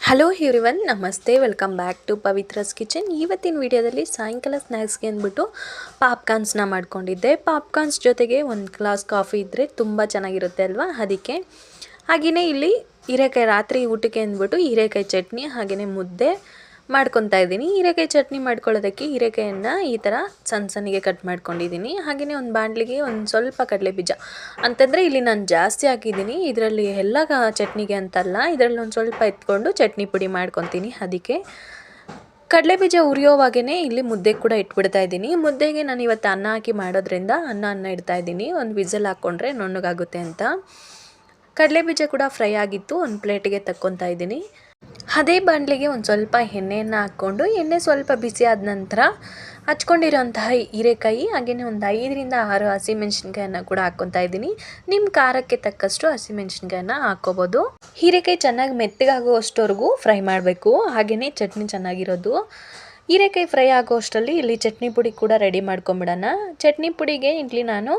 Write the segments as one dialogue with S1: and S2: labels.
S1: Hello everyone, ನಮಸ್ತೆ. Welcome back to Pavithra's kitchen. ಇವತ್ತಿನ ವಿಡಿಯೋದಲ್ಲಿ ಸಾಯಂಕಾಲ ಸ್ನ್ಯಾಕ್ಸ್ಗೆ ಅಂದ್ಬಿಟ್ಟು ಪಾಪ್ಕಾರ್ನ್ಸ್ನ ಮಾಡ್ಕೊಂಡಿದ್ದೆ. ಪಾಪ್ಕಾರ್ನ್ಸ್ ಜೊತೆಗೆ ಒಂದು ಗ್ಲಾಸ್ ಕಾಫಿ ಇದ್ದರೆ ತುಂಬ ಚೆನ್ನಾಗಿರುತ್ತೆ ಅಲ್ವಾ, ಅದಕ್ಕೆ. ಹಾಗೆಯೇ ಇಲ್ಲಿ ಹೀರೆಕಾಯಿ ರಾತ್ರಿ ಊಟಕ್ಕೆ ಅಂದ್ಬಿಟ್ಟು ಹೀರೆಕಾಯಿ ಚಟ್ನಿ ಹಾಗೆಯೇ ಮುದ್ದೆ ಮಾಡ್ಕೊತಾ ಇದ್ದೀನಿ. ಹೀರೆಕಾಯಿ ಚಟ್ನಿ ಮಾಡ್ಕೊಳ್ಳೋದಕ್ಕೆ ಹೀರೆಕಾಯನ್ನು ಈ ಥರ ಸಣ್ಣ ಸಣ್ಣಗೆ ಕಟ್ ಮಾಡ್ಕೊಂಡಿದ್ದೀನಿ. ಹಾಗೆಯೇ ಒಂದು ಬಾಣಲಿಗೆ ಒಂದು ಸ್ವಲ್ಪ ಕಡಲೆಬೀಜ ಅಂತಂದರೆ ಇಲ್ಲಿ ನಾನು ಜಾಸ್ತಿ ಹಾಕಿದ್ದೀನಿ. ಇದರಲ್ಲಿ ಎಲ್ಲ ಚಟ್ನಿಗೆ ಅಂತಲ್ಲ, ಇದರಲ್ಲಿ ಒಂದು ಸ್ವಲ್ಪ ಎತ್ಕೊಂಡು ಚಟ್ನಿ ಪುಡಿ ಮಾಡ್ಕೊತೀನಿ. ಅದಕ್ಕೆ ಕಡಲೆಬೀಜ ಉರಿಯೋವಾಗೇ ಇಲ್ಲಿ ಮುದ್ದೆ ಕೂಡ ಇಟ್ಬಿಡ್ತಾ ಇದ್ದೀನಿ. ಮುದ್ದೆಗೆ ನಾನು ಇವತ್ತು ಅನ್ನ ಹಾಕಿ ಮಾಡೋದ್ರಿಂದ ಅನ್ನ ಇಡ್ತಾ ಇದ್ದೀನಿ. ಒಂದು ವಿಸಲ್ ಹಾಕ್ಕೊಂಡ್ರೆ ನುಣ್ಣಗಾಗುತ್ತೆ ಅಂತ. ಕಡಲೆಬೀಜ ಕೂಡ ಫ್ರೈ ಆಗಿತ್ತು, ಒಂದು ಪ್ಲೇಟಿಗೆ ತಕ್ಕೊತಾ ಇದ್ದೀನಿ. ಅದೇ ಬಾಣಲಿಗೆ ಒಂದು ಸ್ವಲ್ಪ ಎಣ್ಣೆಯನ್ನು ಹಾಕ್ಕೊಂಡು ಎಣ್ಣೆ ಸ್ವಲ್ಪ ಬಿಸಿ ಆದ ನಂತರ ಹಚ್ಕೊಂಡಿರೋಂತಹ ಹೀರೆಕಾಯಿ ಹಾಗೆಯೇ ಒಂದು 5ರಿಂದ 6 ಹಸಿಮೆಣ್ಸಿನ್ಕಾಯನ್ನು ಕೂಡ ಹಾಕ್ಕೊತಾ ಇದ್ದೀನಿ. ನಿಮ್ಮ ಖಾರಕ್ಕೆ ತಕ್ಕಷ್ಟು ಹಸಿಮೆಣ್ಸಿನ್ಕಾಯನ್ನು ಹಾಕ್ಕೋಬೋದು. ಹೀರೆಕಾಯಿ ಚೆನ್ನಾಗಿ ಮೆತ್ತಗಾಗುವಷ್ಟವರೆಗೂ ಫ್ರೈ ಮಾಡಬೇಕು. ಹಾಗೆಯೇ ಚಟ್ನಿ ಚೆನ್ನಾಗಿರೋದು. ಹೀರೆಕಾಯಿ ಫ್ರೈ ಆಗೋ ಅಷ್ಟರಲ್ಲಿ ಇಲ್ಲಿ ಚಟ್ನಿ ಪುಡಿ ಕೂಡ ರೆಡಿ ಮಾಡ್ಕೊಂಬಿಡೋಣ. ಚಟ್ನಿ ಪುಡಿಗೆ ಇಲ್ಲಿ ನಾನು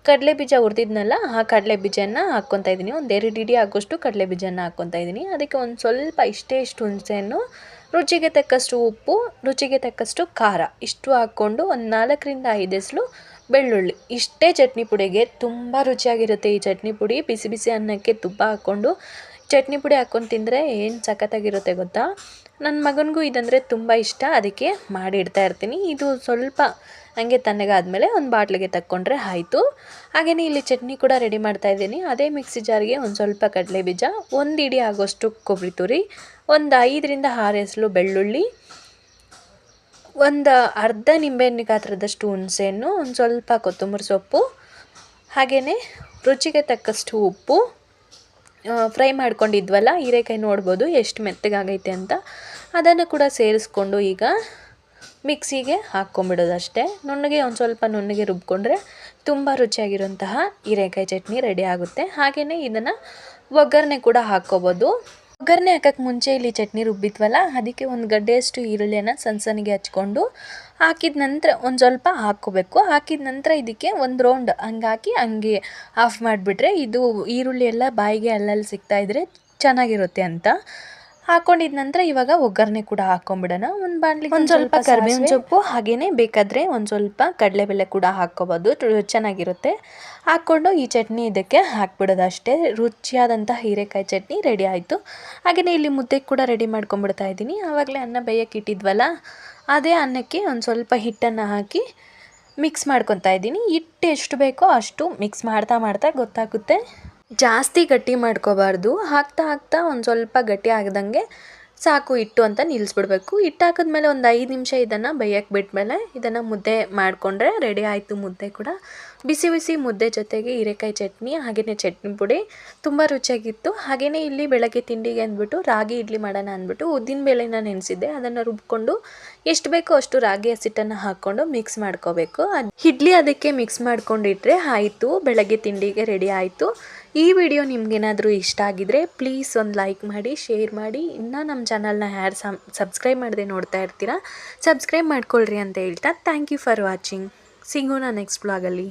S1: ಕಡಲೆಬೀಜ ಹುರಿದಿದ್ನಲ್ಲ, ಆ ಕಡಲೆಬೀಜನ ಹಾಕ್ಕೊತಾ ಇದ್ದೀನಿ. ಒಂದು 2 ಇಡಿ ಆಗೋಷ್ಟು ಕಡಲೆಬೀಜನ ಹಾಕ್ಕೊತಾ ಇದ್ದೀನಿ. ಅದಕ್ಕೆ ಒಂದು ಸ್ವಲ್ಪ ಇಷ್ಟು ಹುಣಸೆಹಣ್ಣು, ರುಚಿಗೆ ತಕ್ಕಷ್ಟು ಉಪ್ಪು, ರುಚಿಗೆ ತಕ್ಕಷ್ಟು ಖಾರ ಇಷ್ಟು ಹಾಕ್ಕೊಂಡು ಒಂದು 4ರಿಂದ 5 ಎಸಳು ಬೆಳ್ಳುಳ್ಳಿ. ಇಷ್ಟೇ ಚಟ್ನಿ ಪುಡಿಗೆ ತುಂಬ ರುಚಿಯಾಗಿರುತ್ತೆ ಈ ಚಟ್ನಿ ಪುಡಿ. ಬಿಸಿ ಬಿಸಿ ಅನ್ನಕ್ಕೆ ತುಪ್ಪ ಹಾಕ್ಕೊಂಡು ಚಟ್ನಿ ಪುಡಿ ಹಾಕ್ಕೊಂಡು ತಿಂದರೆ ಏನು ಸಖತ್ತಾಗಿರುತ್ತೆ ಗೊತ್ತಾ. ನನ್ನ ಮಗನಿಗೂ ಇದಂದರೆ ತುಂಬ ಇಷ್ಟ, ಅದಕ್ಕೆ ಮಾಡಿ ಇಡ್ತಾ ಇರ್ತೀನಿ. ಇದು ಸ್ವಲ್ಪ ಹಂಗೆ ತಣ್ಣಗಾದ್ಮೇಲೆ ಒಂದು ಬಾಟ್ಲಿಗೆ ತಕ್ಕೊಂಡ್ರೆ ಆಯಿತು. ಹಾಗೆಯೇ ಇಲ್ಲಿ ಚಟ್ನಿ ಕೂಡ ರೆಡಿ ಮಾಡ್ತಾ ಇದ್ದೀನಿ. ಅದೇ ಮಿಕ್ಸಿ ಜಾರಿಗೆ ಒಂದು ಸ್ವಲ್ಪ ಕಡಲೆಬೀಜ, 1 ಇಡಿ ಆಗೋಷ್ಟು ಕೊಬ್ಬರಿ ತುರಿ, ಒಂದು 5ರಿಂದ 6 ಎಸಳು ಬೆಳ್ಳುಳ್ಳಿ, ಒಂದು ಅರ್ಧ ನಿಂಬೆಹಣ್ಣು ಗಾತ್ರದಷ್ಟು ಹುಣಸೆಹಣ್ಣು, ಒಂದು ಸ್ವಲ್ಪ ಕೊತ್ತಂಬರಿ ಸೊಪ್ಪು, ಹಾಗೆಯೇ ರುಚಿಗೆ ತಕ್ಕಷ್ಟು ಉಪ್ಪು. ಫ್ರೈ ಮಾಡ್ಕೊಂಡಿದ್ವಲ್ಲ ಹೀರೆಕಾಯಿ, ನೋಡ್ಬೋದು ಎಷ್ಟು ಮೆತ್ತಗಾಗೈತೆ ಅಂತ. ಅದನ್ನು ಕೂಡ ಸೇರಿಸ್ಕೊಂಡು ಈಗ ಮಿಕ್ಸಿಗೆ ಹಾಕ್ಕೊಂಬಿಡೋದಷ್ಟೇ. ನುಣ್ಣಗೆ ಒಂದು ಸ್ವಲ್ಪ ನುಣ್ಣಗೆ ರುಬ್ಕೊಂಡ್ರೆ ತುಂಬ ರುಚಿಯಾಗಿರುವಂತಹ ಹೀರೆಕಾಯಿ ಚಟ್ನಿ ರೆಡಿ ಆಗುತ್ತೆ. ಹಾಗೆಯೇ ಇದನ್ನು ಒಗ್ಗರಣೆ ಕೂಡ ಹಾಕ್ಕೋಬೋದು. ಒಗ್ಗರಣೆ ಹಾಕೋಕ್ಕೆ ಮುಂಚೆ ಇಲ್ಲಿ ಚಟ್ನಿ ರುಬ್ಬಿದ್ವಲ್ಲ, ಅದಕ್ಕೆ ಒಂದು ಗಡ್ಡೆಯಷ್ಟು ಈರುಳ್ಳಿಯನ್ನು ಸಣ್ಣಗೆ ಹಚ್ಕೊಂಡು ಹಾಕಿದ ನಂತರ ಒಂದು ಸ್ವಲ್ಪ ಹಾಕ್ಕೋಬೇಕು. ಹಾಕಿದ ನಂತರ ಇದಕ್ಕೆ ಒಂದು ರೌಂಡ್ ಹಂಗೆ ಹಂಗೆ ಆಫ್ ಮಾಡಿಬಿಟ್ರೆ ಇದು ಈರುಳ್ಳಿ ಎಲ್ಲ ಬಾಯಿಗೆ ಅಲ್ಲಲ್ಲಿ ಸಿಗ್ತಾಯಿದ್ರೆ ಚೆನ್ನಾಗಿರುತ್ತೆ ಅಂತ. ಹಾಕ್ಕೊಂಡಿದ ನಂತರ ಇವಾಗ ಒಗ್ಗರಣೆ ಕೂಡ ಹಾಕ್ಕೊಂಬಿಡೋಣ. ಒಂದು ಬಾಣಲಿಗೆ ಒಂದು ಸ್ವಲ್ಪ ಕರಿಬೇವಿನ ಸೊಪ್ಪು, ಹಾಗೆಯೇ ಬೇಕಾದರೆ ಒಂದು ಸ್ವಲ್ಪ ಕಡಲೆಬೇಳೆ ಕೂಡ ಹಾಕ್ಕೋಬೋದು, ಚೆನ್ನಾಗಿರುತ್ತೆ. ಹಾಕ್ಕೊಂಡು ಈ ಚಟ್ನಿ ಇದಕ್ಕೆ ಹಾಕ್ಬಿಡೋದು ಅಷ್ಟೇ. ರುಚಿಯಾದಂಥ ಹೀರೆಕಾಯಿ ಚಟ್ನಿ ರೆಡಿ ಆಯಿತು. ಹಾಗೆಯೇ ಇಲ್ಲಿ ಮುದ್ದೆ ಕೂಡ ರೆಡಿ ಮಾಡ್ಕೊಂಬಿಡ್ತಾ ಇದ್ದೀನಿ. ಆವಾಗಲೇ ಅನ್ನ ಬೇಯಕ್ಕೆ ಇಟ್ಟಿದ್ವಲ್ಲ, ಅದೇ ಅನ್ನಕ್ಕೆ ಒಂದು ಸ್ವಲ್ಪ ಹಿಟ್ಟನ್ನು ಹಾಕಿ ಮಿಕ್ಸ್ ಮಾಡ್ಕೊತಾ ಇದ್ದೀನಿ. ಹಿಟ್ಟು ಎಷ್ಟು ಬೇಕೋ ಅಷ್ಟು ಮಿಕ್ಸ್ ಮಾಡ್ತಾ ಗೊತ್ತಾಗುತ್ತೆ. ಜಾಸ್ತಿ ಗಟ್ಟಿ ಮಾಡ್ಕೋಬಾರ್ದು. ಹಾಕ್ತಾ ಒಂದು ಸ್ವಲ್ಪ ಗಟ್ಟಿ ಆಗದಂಗೆ ಸಾಕು ಹಿಟ್ಟು ಅಂತ ನಿಲ್ಲಿಸ್ಬಿಡ್ಬೇಕು. ಹಿಟ್ಟು ಹಾಕಿದ್ಮೇಲೆ ಒಂದು 5 ನಿಮಿಷ ಇದನ್ನು ಬೇಯಕ್ಕೆ ಬಿಟ್ಮೇಲೆ ಇದನ್ನು ಮುದ್ದೆ ಮಾಡಿಕೊಂಡ್ರೆ ರೆಡಿ ಆಯಿತು. ಮುದ್ದೆ ಕೂಡ ಬಿಸಿ ಬಿಸಿ ಮುದ್ದೆ ಜೊತೆಗೆ ಹೀರೆಕಾಯಿ ಚಟ್ನಿ ಹಾಗೆಯೇ ಚಟ್ನಿ ಪುಡಿ ತುಂಬ ರುಚಿಯಾಗಿತ್ತು. ಹಾಗೆಯೇ ಇಲ್ಲಿ ಬೆಳಗ್ಗೆ ತಿಂಡಿಗೆ ಅಂದ್ಬಿಟ್ಟು ರಾಗಿ ಇಡ್ಲಿ ಮಾಡೋಣ ಅಂದ್ಬಿಟ್ಟು ಉದ್ದಿನ ಬೇಳೆನ ನೆನೆಸಿದ್ದೆ. ಅದನ್ನು ರುಬ್ಕೊಂಡು ಎಷ್ಟು ಬೇಕೋ ಅಷ್ಟು ರಾಗಿ ಹಸಿಟ್ಟನ್ನು ಹಾಕ್ಕೊಂಡು ಮಿಕ್ಸ್ ಮಾಡ್ಕೋಬೇಕು. ಇಡ್ಲಿ ಅದಕ್ಕೆ ಮಿಕ್ಸ್ ಮಾಡ್ಕೊಂಡಿಟ್ರೆ ಆಯಿತು, ಬೆಳಗ್ಗೆ ತಿಂಡಿಗೆ ರೆಡಿ ಆಯಿತು. ಈ ವಿಡಿಯೋ ನಿಮ್ಗೇನಾದರೂ ಇಷ್ಟ ಆಗಿದರೆ ಪ್ಲೀಸ್ ಒಂದು ಲೈಕ್ ಮಾಡಿ, ಶೇರ್ ಮಾಡಿ. ಇನ್ನೂ ನಮ್ಮ ಚಾನಲ್ನ ಯಾರು ಸಬ್ಸ್ಕ್ರೈಬ್ ಮಾಡದೆ ನೋಡ್ತಾ ಇರ್ತೀರಾ, ಸಬ್ಸ್ಕ್ರೈಬ್ ಮಾಡ್ಕೊಳ್ರಿ ಅಂತ ಹೇಳ್ತಾ ಥ್ಯಾಂಕ್ ಯು ಫಾರ್ ವಾಚಿಂಗ್. ಸಿಗೋಣ ನೆಕ್ಸ್ಟ್ ಬ್ಲಾಗಲ್ಲಿ.